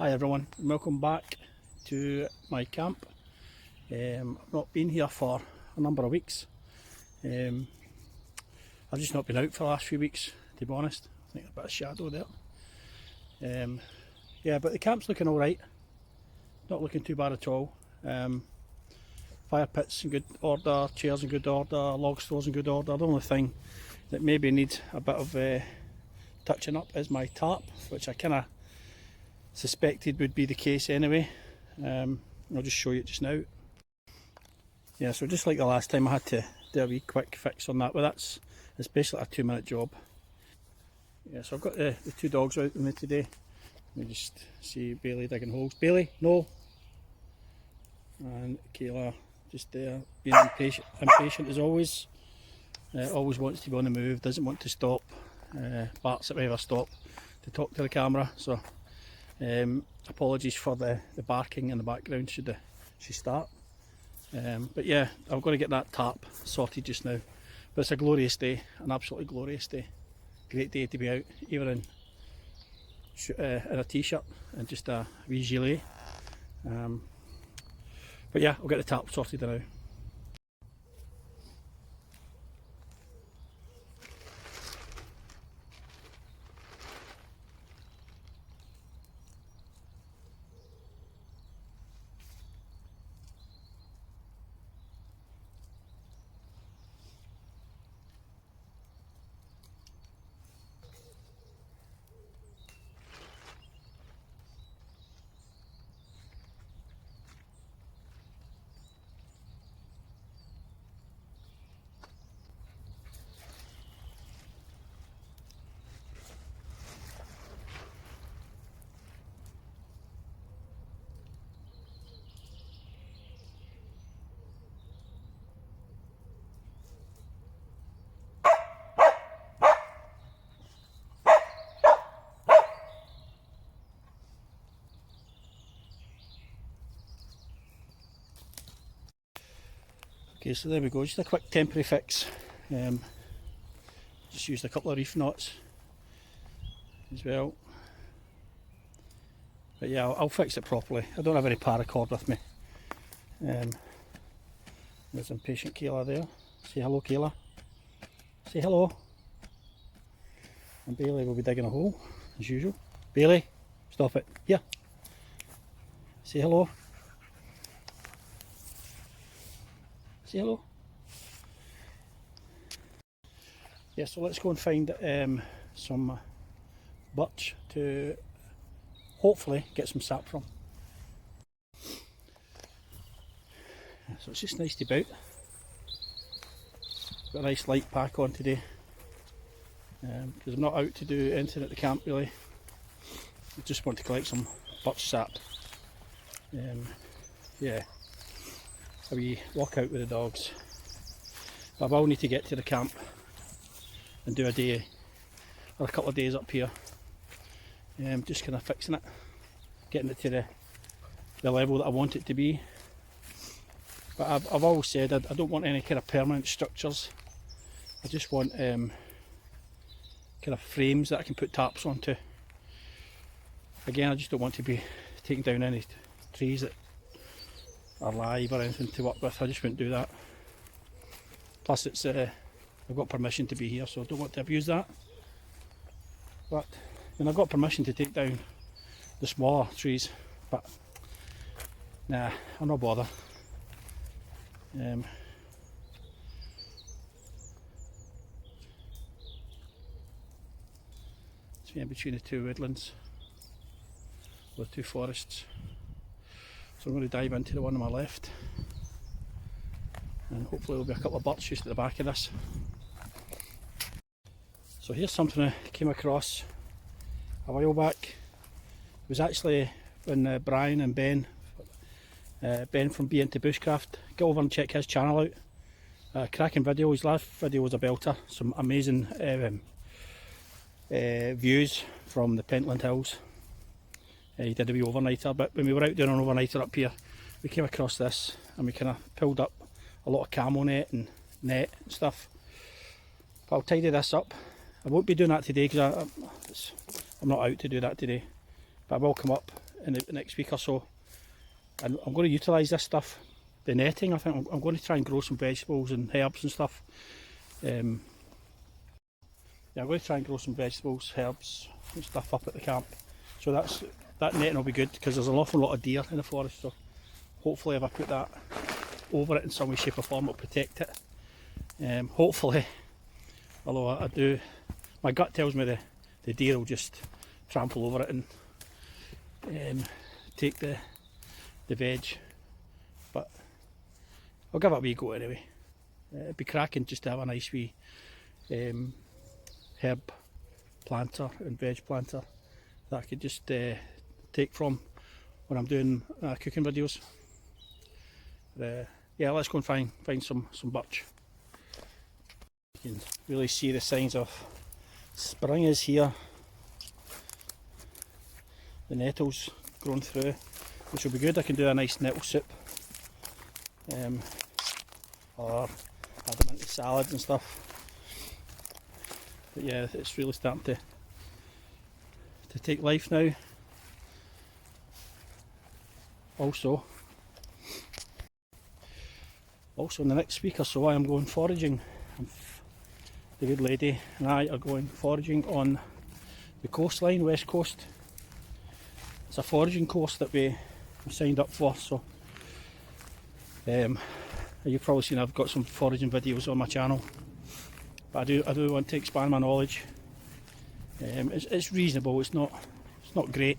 Hi everyone, and welcome back to my camp. I've not been here for a number of weeks. I've just not been out for the last few weeks, to be honest. I think there's a bit of shadow there. Yeah, but the camp's looking alright. Not looking too bad at all. Fire pit's in good order, chairs in good order, log stores in good order. The only thing that maybe needs a bit of touching up is my tarp, which I kind of suspected would be the case anyway. I'll just show you it just now. Yeah, so just like the last time, I had to do a wee quick fix on that, but it's basically a 2-minute job. Yeah, so I've got the two dogs out with me today. Let me just see Bailey digging holes. Bailey, no! And Kayla just there, being impatient as always. Always wants to be on the move, doesn't want to stop. Barks at me if I stop to talk to the camera, so apologies for the barking in the background should she start. But yeah, I'm going to get that tarp sorted just now. But it's a glorious day, an absolutely glorious day. Great day to be out, even in a t-shirt and just a wee gilet. But yeah, I'll get the tarp sorted now. Okay, so there we go, just a quick temporary fix. Just used a couple of reef knots as well. But yeah, I'll fix it properly. I don't have any paracord with me. There's impatient Kayla there. Say hello, Kayla. Say hello. And Bailey will be digging a hole, as usual. Bailey, stop it. Here. Say hello. Say hello. Yeah, so let's go and find some birch to hopefully get some sap from. So it's just nice to be out. Got a nice light pack on today because I'm not out to do anything at the camp really. I just want to collect some birch sap. Yeah, a wee walk out with the dogs. But I will need to get to the camp and do a day or a couple of days up here. Just kind of fixing it, getting it to the level that I want it to be. But I've always said I don't want any kind of permanent structures. I just want kind of frames that I can put tarps onto. Again, I just don't want to be taking down any trees that are live or anything to work with. I just wouldn't do that. Plus it's I've got permission to be here, so I don't want to abuse that. But and I've got permission to take down the smaller trees, but nah, I'm not bothered. It's in between the two woodlands, or the two forests. So I'm going to dive into the one on my left, and hopefully there'll be a couple of birch just at the back of this. So here's something I came across a while back. It was actually when Brian and Ben from Be Into Bushcraft, get over and check his channel out. Cracking video, his last video was a belter, some amazing views from the Pentland Hills. He did a wee overnighter, but when we were out doing an overnighter up here, we came across this and we kind of pulled up a lot of camo net and stuff. But I'll tidy this up. I won't be doing that today because I'm not out to do that today, but I will come up in the next week or so, and I'm going to utilise this stuff, the netting. I think I'm going to try and grow some vegetables and herbs and stuff. Yeah, I'm going to try and grow some vegetables, herbs and stuff up at the camp. So that netting will be good, because there's an awful lot of deer in the forest, so hopefully if I put that over it in some way, shape or form, it'll protect it. Hopefully, although I do, my gut tells me the deer will just trample over it and take the veg, but I'll give it a wee go anyway. It'd be cracking just to have a nice wee herb planter and veg planter that I could just take from when I'm doing cooking videos. Yeah, let's go and find some birch. You can really see the signs of spring is here. The nettles grown through, which will be good. I can do a nice nettle soup, or add them into salads and stuff. But yeah, it's really starting to take life now. Also in the next week or so, I am going foraging. The good lady and I are going foraging on the coastline, west coast. It's a foraging course that we signed up for, so you've probably seen I've got some foraging videos on my channel, but I do want to expand my knowledge. It's reasonable, it's not great.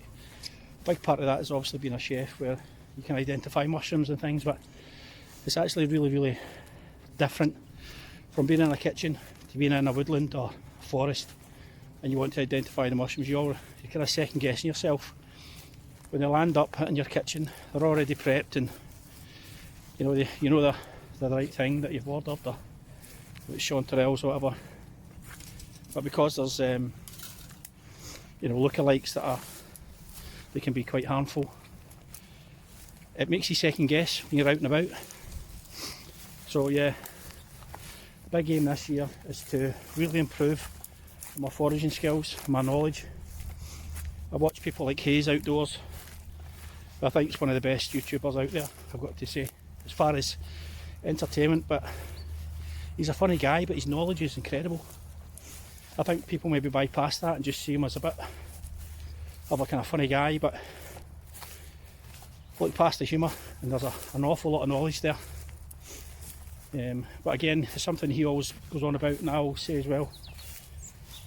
A big part of that is obviously being a chef, where you can identify mushrooms and things, but it's actually really different from being in a kitchen to being in a woodland or a forest and you want to identify the mushrooms. You're kind of second guessing yourself. When they land up in your kitchen, they're already prepped, and you know they're the right thing that you've ordered, or it's chanterelles or whatever. But because there's lookalikes they can be quite harmful, it makes you second guess when you're out and about. So yeah, the big aim this year is to really improve my foraging skills, my knowledge. I watch people like Hayes Outdoors. I think it's one of the best YouTubers out there, I've got to say, as far as entertainment. But he's a funny guy, but his knowledge is incredible. I think people maybe bypass that and just see him as a bit of a kind of funny guy, but look past the humour and there's an awful lot of knowledge there. But again, it's something he always goes on about, and I will say as well,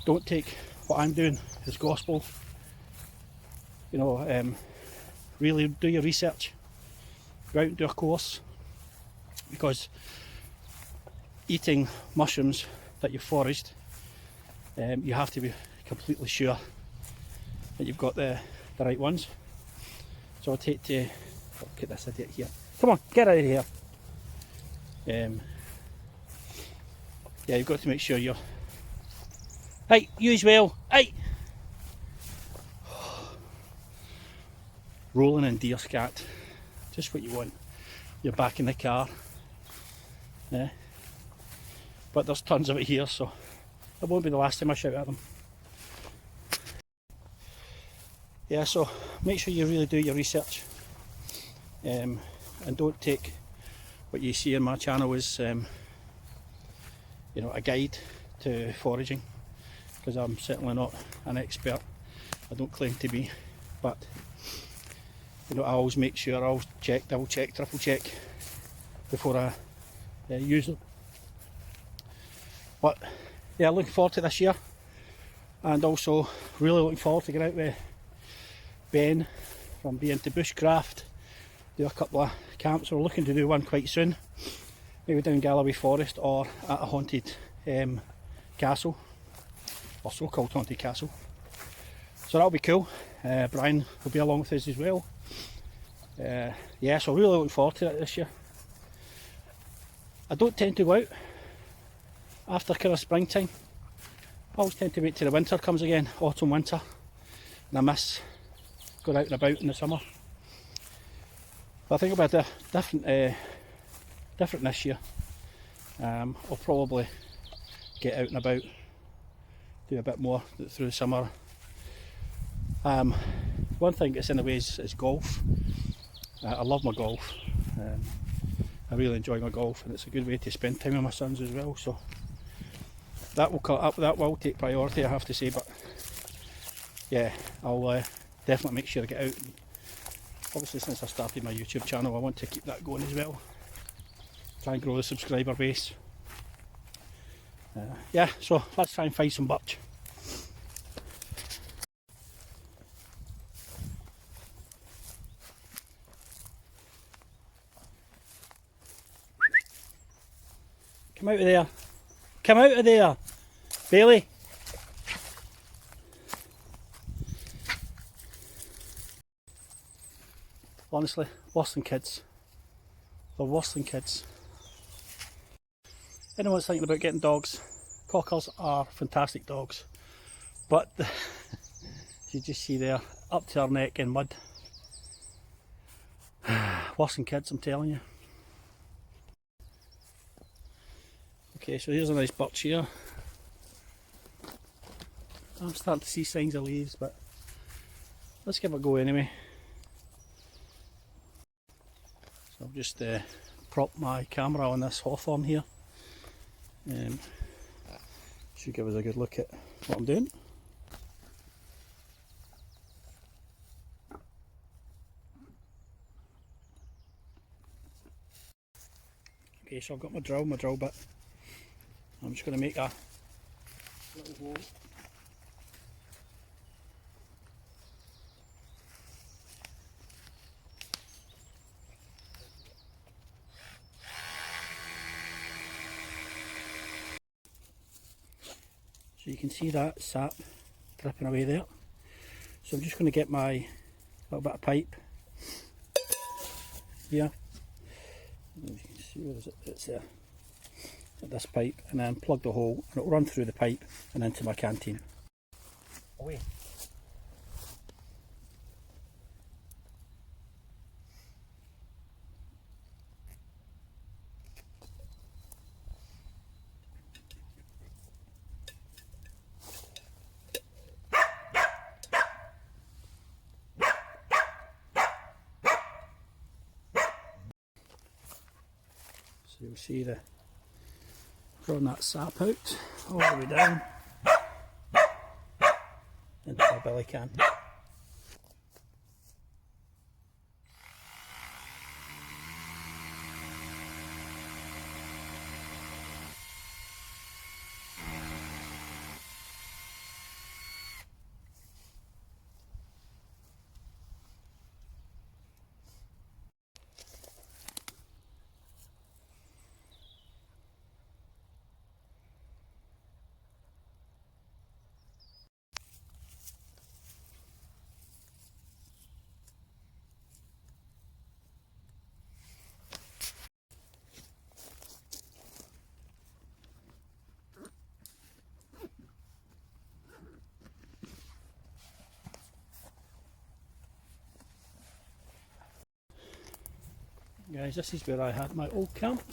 don't take what I'm doing as gospel. Really do your research, go out and do a course, because eating mushrooms that you've foraged, you have to be completely sure that you've got the right ones. So I'll take to, look at this idiot here, come on, get out of here. Yeah, you've got to make sure you're, hey, you as well, hey! Rolling in deer scat, just what you want. You're back in the car, yeah. But there's tons of it here, so it won't be the last time I shout at them. Yeah, so make sure you really do your research, and don't take what you see on my channel as a guide to foraging, because I'm certainly not an expert. I don't claim to be, but I always make sure, I always check, double check, triple check before I use them. But yeah, looking forward to this year, and also really looking forward to get out with Ben from Being to Bushcraft, do a couple of camps. We're looking to do one quite soon, maybe down Galloway Forest or at a haunted castle, or so-called haunted castle. So that'll be cool. Brian will be along with us as well. Yeah, so really looking forward to it this year. I don't tend to go out after kind of springtime. I always tend to wait till the winter comes again, autumn, winter, and I miss going out and about in the summer. But I think it'll be different this year. I'll probably get out and about, do a bit more through the summer. one thing that's in the way is golf. I love my golf. I really enjoy my golf, and it's a good way to spend time with my sons as well. So that will take priority, I have to say. But yeah, I'll definitely make sure I get out. And obviously, since I started my YouTube channel, I want to keep that going as well. Try and grow the subscriber base. Yeah, so let's try and find some birch. Come out of there. Come out of there, Bailey. Honestly, worse than kids. They're worse than kids. Anyone's thinking about getting dogs, cockers are fantastic dogs. But you just see there, up to her neck in mud. Worse than kids, I'm telling you. Okay, so here's a nice birch here. I'm starting to see signs of leaves, but let's give it a go anyway. So I'll just prop my camera on this hawthorn here. Should give us a good look at what I'm doing. Okay, so I've got my drill bit. I'm just going to make a little hole. So you can see that sap dripping away there. So I'm just going to get my little bit of pipe here. You can see where is it? It's there. At this pipe, and then plug the hole, and it'll run through the pipe and into my canteen. Away. So you'll see the drawing that sap out all the way down into my billy can. Guys, this is where I had my old camp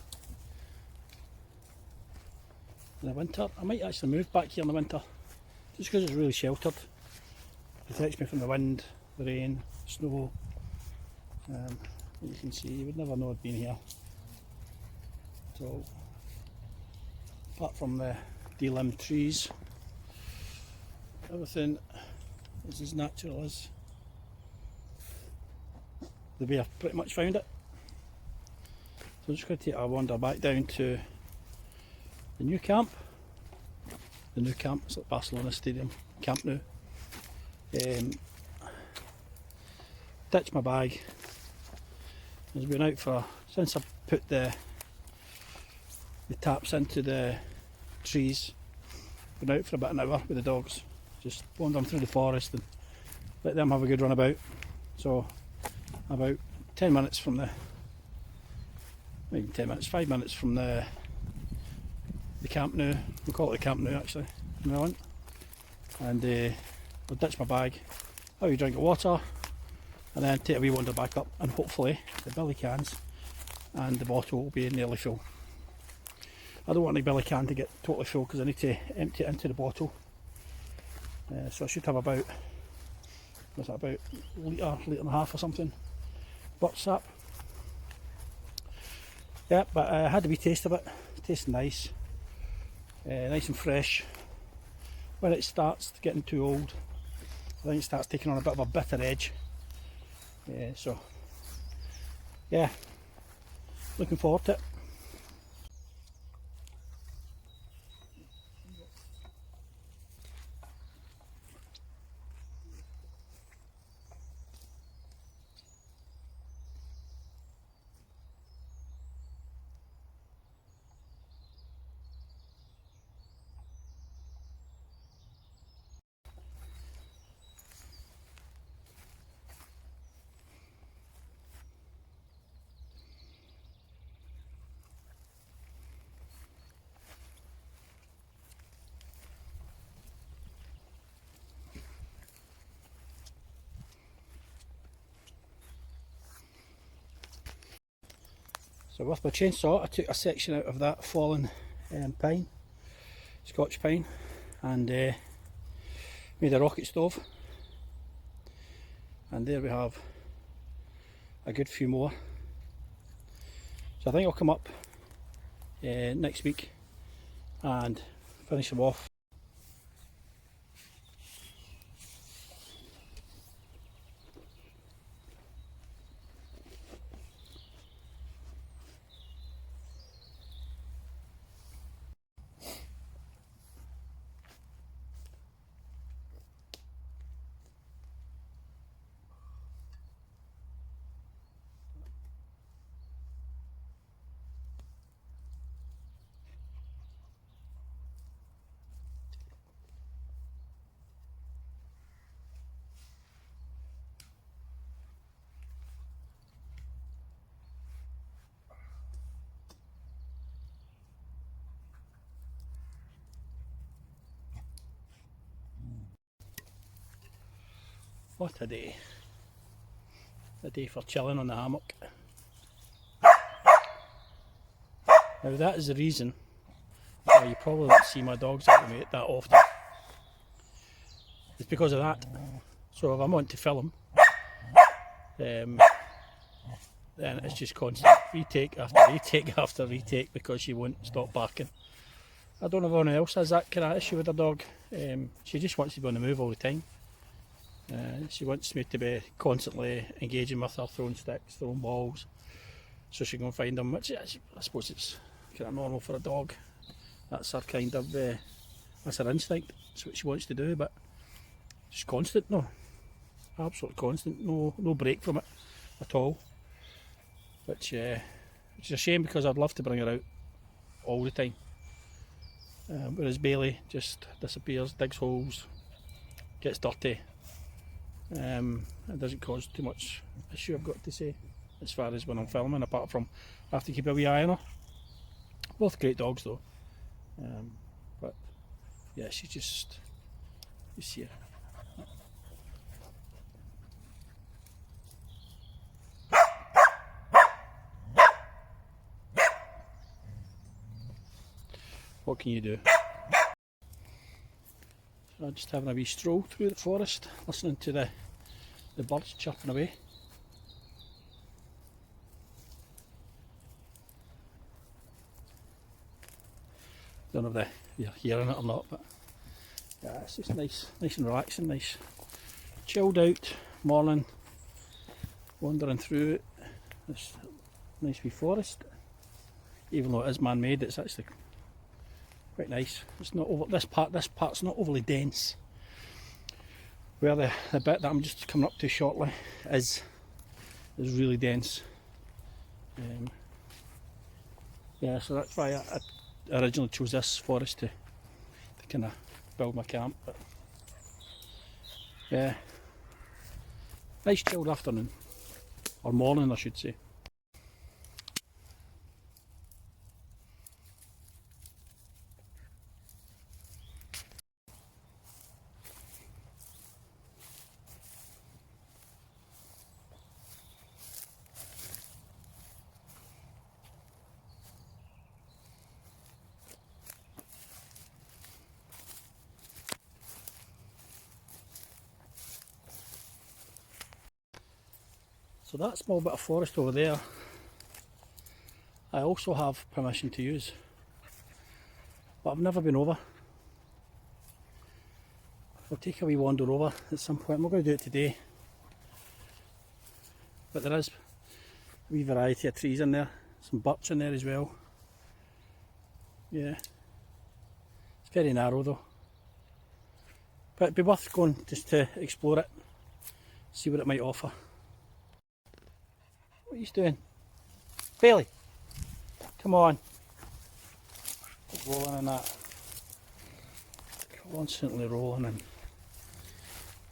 in the winter. I might actually move back here in the winter just because it's really sheltered. It protects me from the wind, the rain, snow. You can see, you would never know I'd been here. So, apart from the delimbed trees, everything is as natural as the way I've pretty much found it. So I'm just going to take a wander back down to the new camp. The new camp, it's like Barcelona Stadium Camp Nou. Ditch my bag. I've been out for, since I put the taps into the trees, been out for about an hour with the dogs. Just wandering through the forest and let them have a good run about. So about 10 minutes from the, not even 10 minutes, 5 minutes from the Camp Nou. We call it the Camp Nou actually, in Welland. And I'll ditch my bag, have a drink of water, and then take a wee wander back up, and hopefully the billy cans and the bottle will be nearly full. I don't want the billy can to get totally full because I need to empty it into the bottle. So I should have about was it about a litre and a half or something, birch sap. Yeah, but I had a wee taste of it. It tastes nice, nice and fresh. When it starts getting too old, I think it starts taking on a bit of a bitter edge. So yeah, looking forward to it. So with my chainsaw, I took a section out of that fallen pine, Scotch pine, and made a rocket stove. And there we have a good few more. So I think I'll come up next week and finish them off. What a day. A day for chilling on the hammock. Now that is the reason why you probably don't see my dogs out with me that often. It's because of that. So if I'm on to film, then it's just constant retake after retake after retake because she won't stop barking. I don't know if anyone else has that kind of issue with her dog. She just wants to be on the move all the time. She wants me to be constantly engaging with her, throwing sticks, throwing balls, so she can find them, which I suppose it's kind of normal for a dog. That's her kind of, that's her instinct, that's what she wants to do, but she's constant, no, absolutely constant, no break from it at all, which is a shame because I'd love to bring her out all the time. Whereas Bailey just disappears, digs holes, gets dirty. It doesn't cause too much issue, I've got to say, as far as when I'm filming, apart from I have to keep a wee eye on her. Both great dogs though, but yeah, she's just, you see her. What can you do? So I'm just having a wee stroll through the forest, listening to the birds chirping away. Don't know if you're hearing it or not, but yeah, it's just nice and relaxing, nice chilled out morning, wandering through this nice wee forest. Even though it is man-made, it's actually quite nice. It's not over this part's not overly dense. Where the bit that I'm just coming up to shortly is really dense. Yeah, so that's why I originally chose this forest to kind of build my camp. But yeah, nice chilled afternoon, or morning I should say. So that small bit of forest over there, I also have permission to use, but I've never been over. I'll take a wee wander over at some point. I'm not going to do it today, but there is a wee variety of trees in there, some birch in there as well. Yeah, it's very narrow though, but it'd be worth going just to explore it, see what it might offer. What are you doing? Bailey, come on. Rolling in that. Constantly rolling and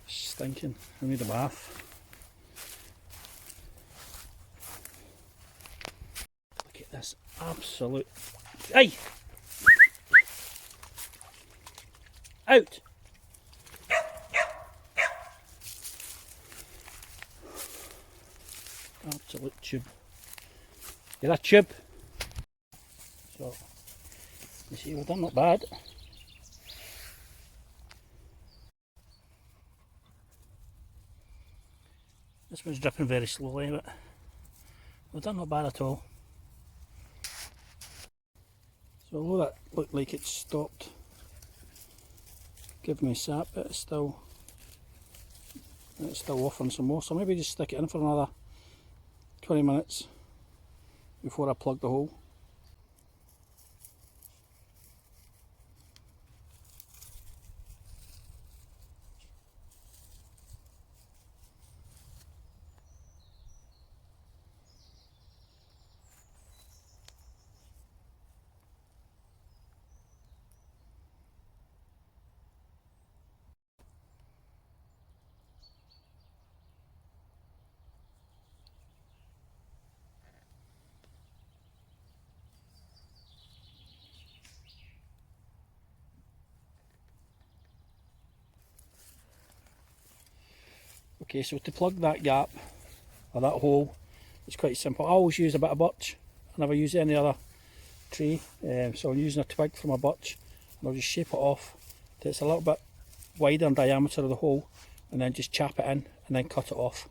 stinking. I need a bath. Look at this absolute. Hey! Out! Absolute tube. You're a tube. So, you see, we've done not bad. This one's dripping very slowly, but we've done not bad at all. So although that looked like it stopped giving me sap, it's still offering some more. So maybe just stick it in for another 20 minutes before I plug the hole. Okay, so to plug that gap, or that hole, it's quite simple. I always use a bit of birch. I never use any other tree. So I'm using a twig from a birch, and I'll just shape it off till it's a little bit wider in diameter of the hole, and then just chap it in, and then cut it off.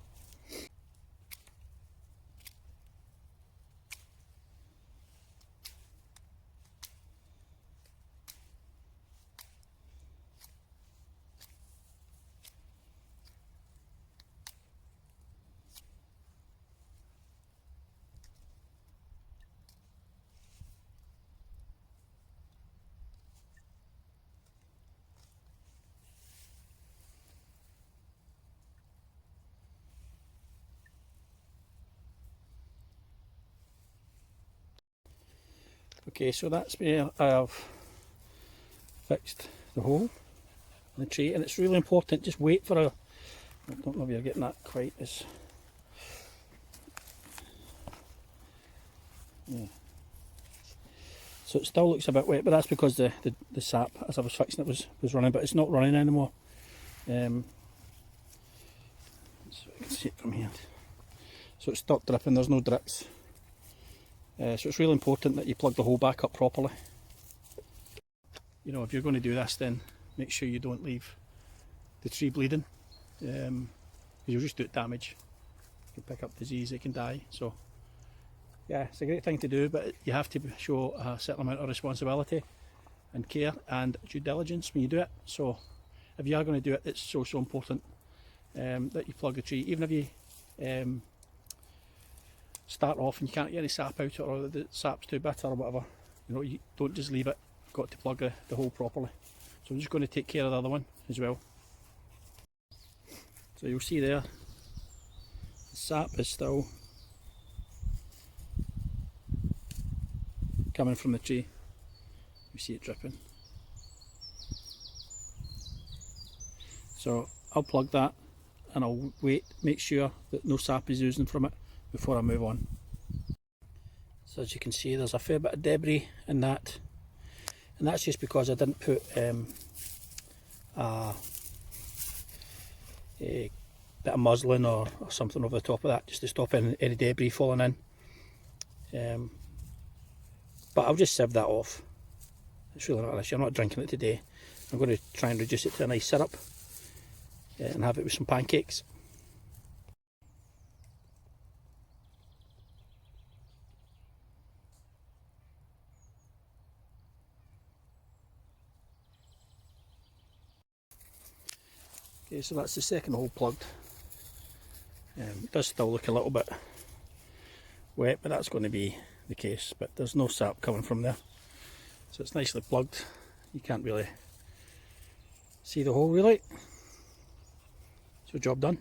Okay, so that's where I have fixed the hole in the tree, and it's really important, just wait for a, I don't know if you're getting that quite as, yeah. So it still looks a bit wet, but that's because the sap, as I was fixing it, was running, but it's not running anymore. So you can see it from here. So it stopped dripping, there's no drips. So it's really important that you plug the hole back up properly. You know, if you're going to do this, then make sure you don't leave the tree bleeding, because you'll just do it damage. You can pick up disease, it can die. So yeah, it's a great thing to do, but you have to show a certain amount of responsibility and care and due diligence when you do it. So if you are going to do it, it's so important that you plug the tree, even if you start off and you can't get any sap out or the sap's too bitter or whatever. You know, you don't just leave it, you've got to plug the hole properly. So I'm just going to take care of the other one as well. So you'll see there, the sap is still coming from the tree. You see it dripping. So I'll plug that and I'll wait, make sure that no sap is oozing from it before I move on. So as you can see, there's a fair bit of debris in that, and that's just because I didn't put a bit of muslin or something over the top of that, just to stop any debris falling in. But I'll just sieve that off. It's really not an issue. I'm not drinking it today. I'm going to try and reduce it to a nice syrup and have it with some pancakes. Okay, so that's the second hole plugged. It does still look a little bit wet, but that's going to be the case. But there's no sap coming from there, so it's nicely plugged. You can't really see the hole really. So job done.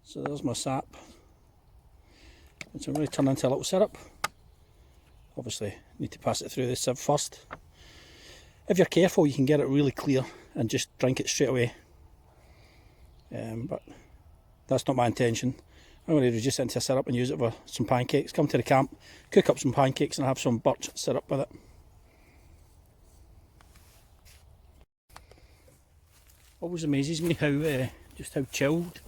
So there's my sap, which I'm going to turn into a little syrup. Obviously need to pass it through the sieve first. If you're careful you can get it really clear and just drink it straight away. But that's not my intention. I'm going to reduce it into a syrup and use it for some pancakes. Come to the camp, cook up some pancakes and have some birch syrup with it. Always amazes me how just how chilled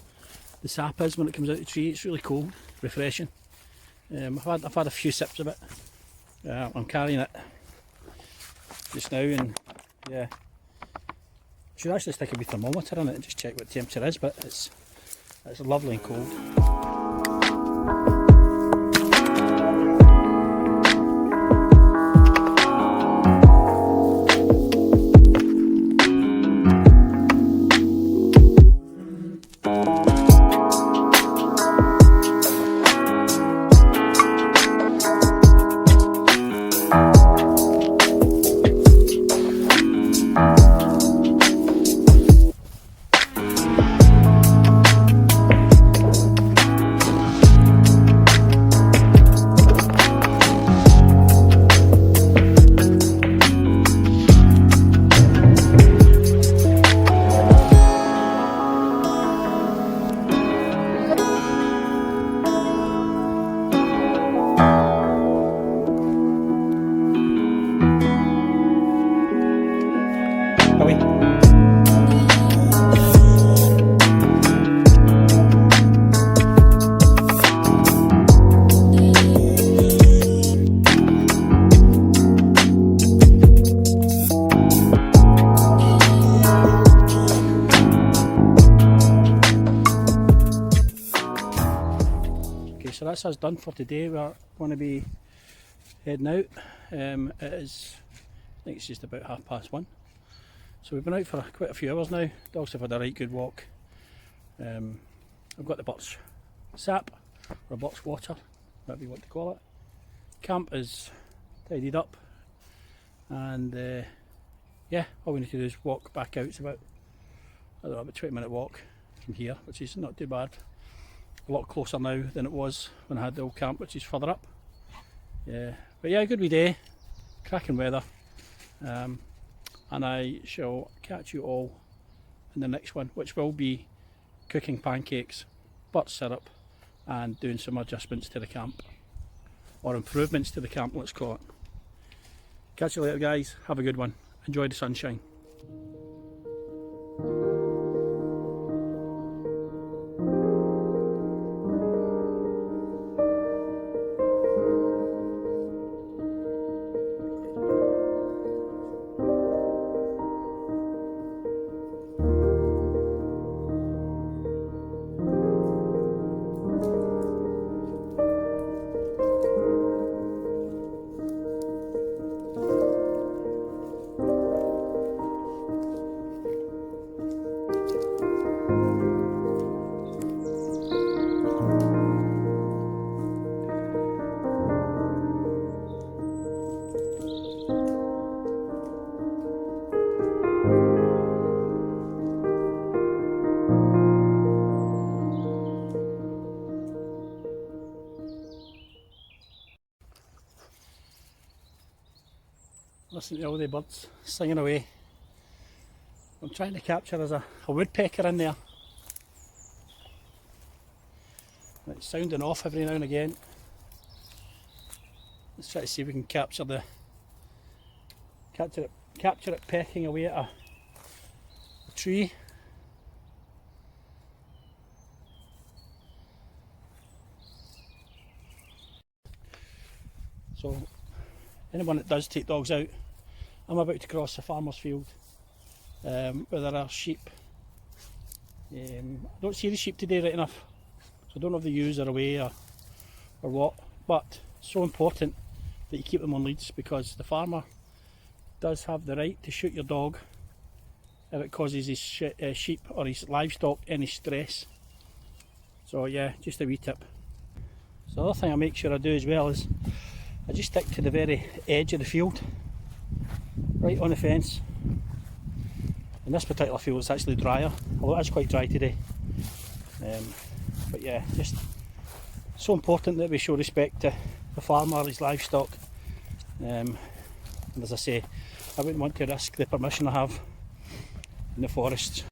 the sap is when it comes out of the tree. It's really cold, refreshing. I've had a few sips of it. I'm carrying it just now, and yeah, I should actually stick a wee thermometer on it and just check what the temperature is, but it's lovely and cold. So that's us done for today. We're going to be heading out. It is, I think it's just about 1:30. So we've been out for quite a few hours now. Dogs have had a right good walk. I've got the birch sap, or birch water, whatever you want to call it. Camp is tidied up, and yeah, all we need to do is walk back out. It's about, I don't know, about a 20-minute walk from here, which is not too bad. A lot closer now than it was when I had the old camp, which is further up. Yeah, but yeah, good wee day, cracking weather, and I shall catch you all in the next one, which will be cooking pancakes, birch syrup, and doing some adjustments to the camp, or improvements to the camp, let's call it. Catch you later guys, have a good one, enjoy the sunshine. Listen to all the birds singing away. I'm trying to capture there's a woodpecker in there. It's sounding off every now and again. Let's try to see if we can capture it pecking away at a tree. So anyone that does take dogs out, I'm about to cross the farmer's field where there are sheep. I don't see the sheep today right enough, so I don't know if the ewes are away or what, but it's so important that you keep them on leads, because the farmer does have the right to shoot your dog if it causes his sheep or his livestock any stress. So yeah, just a wee tip. So the other thing I make sure I do as well is I just stick to the very edge of the field, right on the fence. In this particular field it's actually drier, although it is quite dry today. But yeah, just so important that we show respect to the farmer, his livestock. And as I say, I wouldn't want to risk the permission I have in the forest